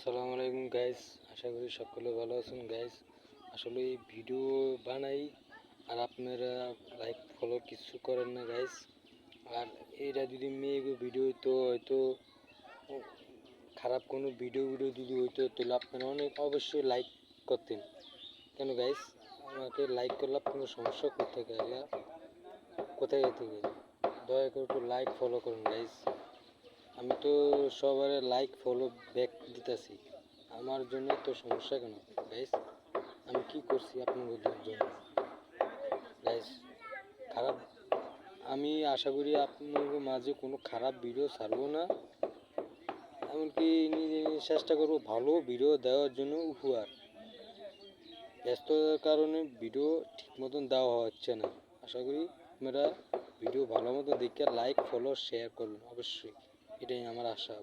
আসসালামু আলাইকুম গাইস, আশা করি সকলে ভালো আছেন গাইস। আসলে এই ভিডিও বানাই আর আপনারা লাইক ফলো কিছু করেন না গাইস। আর এইটা যদি মেয়ে ভিডিও হইতো হয়তো খারাপ কোনো ভিডিও যদি হইতো তাহলে আপনারা অনেক অবশ্যই লাইক করতেন। কেন গাইস? আমাকে লাইক করলে আপনার সমস্যা কোথায় থেকে দয়া করে একটু লাইক ফলো করুন গাইস। আমি তো সবার লাইক ফলো ব্যাক দিতেছি, আমার জন্য তো সমস্যা কেন গাইস? আমি কি করছি আপনাদের জন্য গাইস? খারাপ আমি আশা করি আপনাদের মাঝে কোনো খারাপ ভিডিও ছাড়বো না, এমনকি নিজে চেষ্টা করবো ভালো ভিডিও দেওয়ার জন্য। উপহার ব্যস্ততার কারণে ভিডিও ঠিক মতন দেওয়া হচ্ছে না। আশা করি আপনারা ভিডিও ভালো মতো দেখে লাইক ফলো শেয়ার করবেন অবশ্যই, এটাই আমার আশা।